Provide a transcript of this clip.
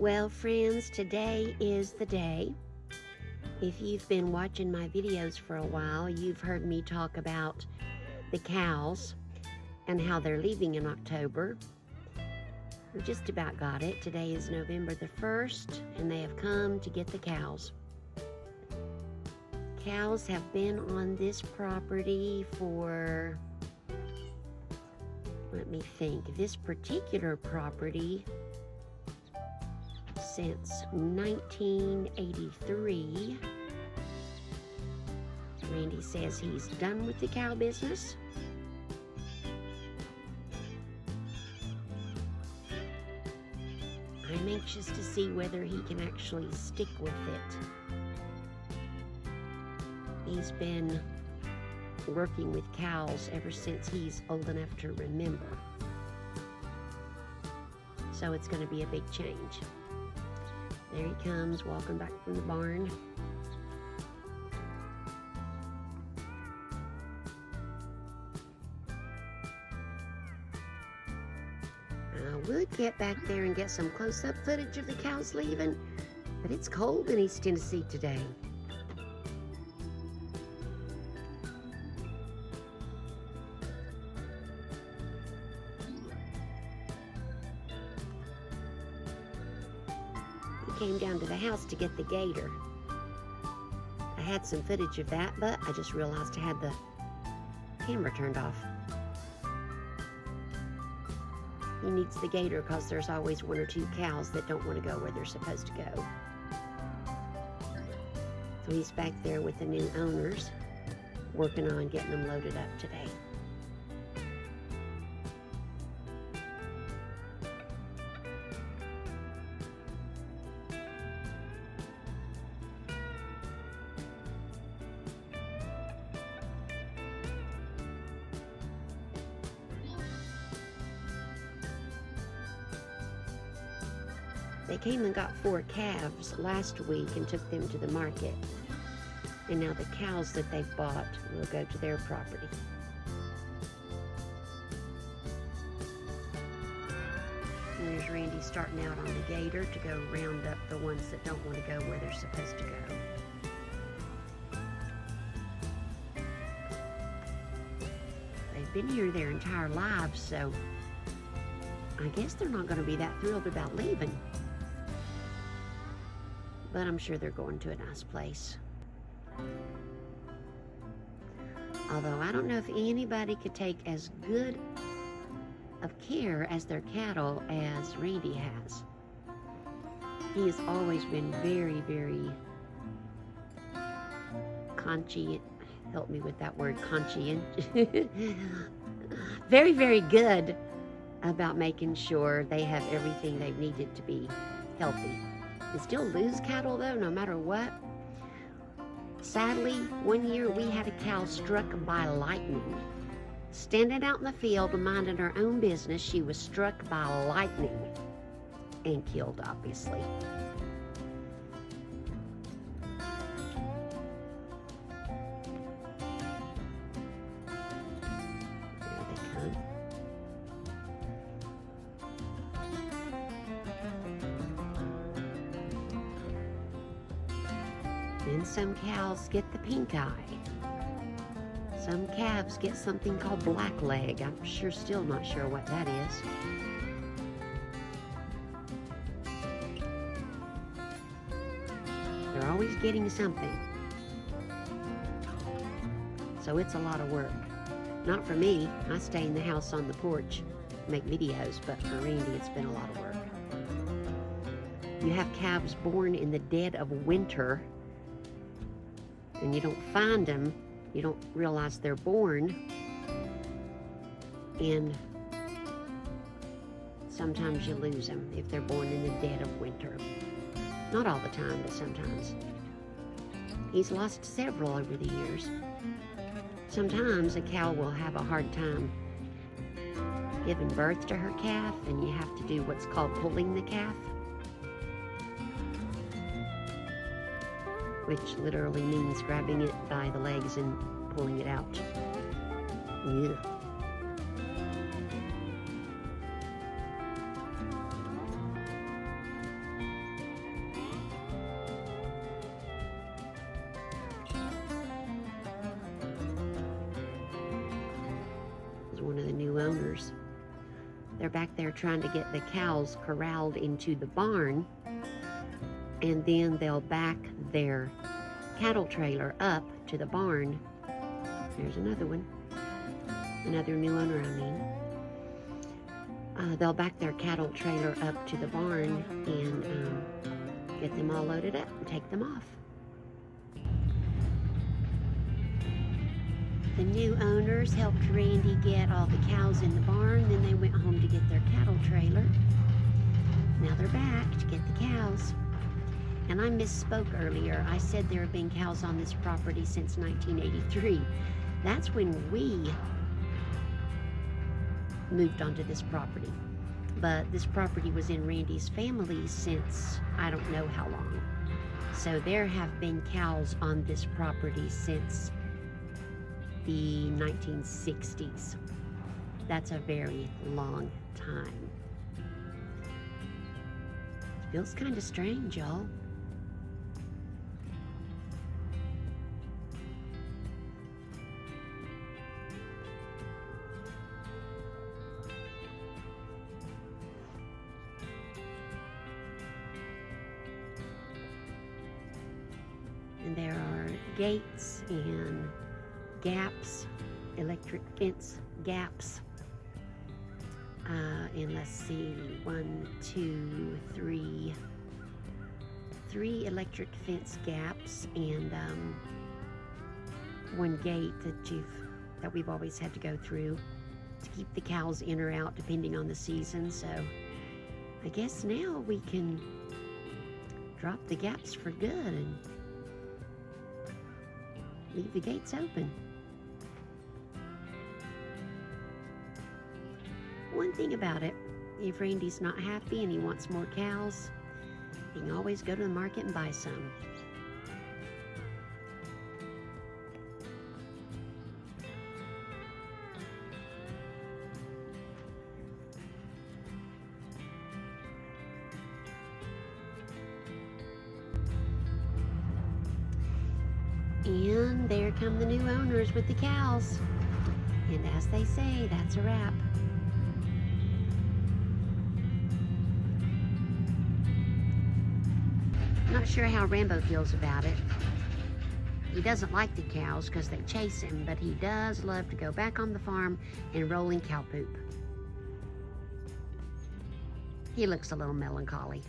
Well, friends, today is the day. If you've been watching my videos for a while, you've heard me talk about the cows and how they're leaving in October. We just about got it. Today is November the 1st, and they have come to get the cows. Cows have been on this property for, let me think, this particular property since 1983. Randy says he's done with the cow business. I'm anxious to see whether he can actually stick with it. He's been working with cows ever since he's old enough to remember. So it's going to be a big change. There he comes, walking back from the barn. I would get back there and get some close-up footage of the cows leaving, but it's cold in East Tennessee today. Came down to the house to get the gator. I had some footage of that, but I just realized I had the camera turned off. He needs the gator because there's always one or two cows that don't want to go where they're supposed to go. So he's back there with the new owners, working on getting them loaded up today. They came and got 4 calves last week and took them to the market. And now the cows that they've bought will go to their property. And there's Randy starting out on the gator to go round up the ones that don't want to go where they're supposed to go. They've been here their entire lives, so I guess they're not going to be that thrilled about leaving. But I'm sure they're going to a nice place. Although I don't know if anybody could take as good of care as their cattle as Randy has. He has always been very, very conscientious. Help me with that word, conscientious. Very, very good about making sure they have everything they've needed to be healthy. They still lose cattle though, no matter what. Sadly, one year we had a cow struck by lightning. Standing out in the field, minding her own business, she was struck by lightning and killed, obviously. There they come. And some cows get the pink eye. Some calves get something called black leg. I'm still not sure what that is. They're always getting something. So it's a lot of work. Not for me. I stay in the house on the porch, make videos, but for Randy it's been a lot of work. You have calves born in the dead of winter, and you don't find them, you don't realize they're born, and sometimes you lose them if they're born in the dead of winter. Not all the time, but sometimes. He's lost several over the years. Sometimes a cow will have a hard time giving birth to her calf, and you have to do what's called pulling the calf, which literally means grabbing it by the legs and pulling it out. Ugh. They're back there trying to get the cows corralled into the barn, and then they'll back their cattle trailer up to the barn. There's another one. Another new owner, I mean. They'll back their cattle trailer up to the barn and get them all loaded up and take them off. The new owners helped Randy get all the cows in the barn, then they went home to get their cattle trailer. Now they're back to get the cows. And I misspoke earlier. I said there have been cows on this property since 1983. That's when we moved onto this property. But this property was in Randy's family since I don't know how long. So there have been cows on this property since the 1960s. That's a very long time. It feels kind of strange, y'all. And there are gates and gaps, electric fence gaps. And let's see, 1, 2, 3, 3 electric fence gaps, and one gate that we've always had to go through to keep the cows in or out depending on the season. So I guess now we can drop the gaps for good and leave the gates open. One thing about it, if Randy's not happy and he wants more cows, he can always go to the market and buy some. And there come the new owners with the cows. And as they say, that's a wrap. Not sure how Rambo feels about it. He doesn't like the cows because they chase him, but he does love to go back on the farm and roll in cow poop. He looks a little melancholy.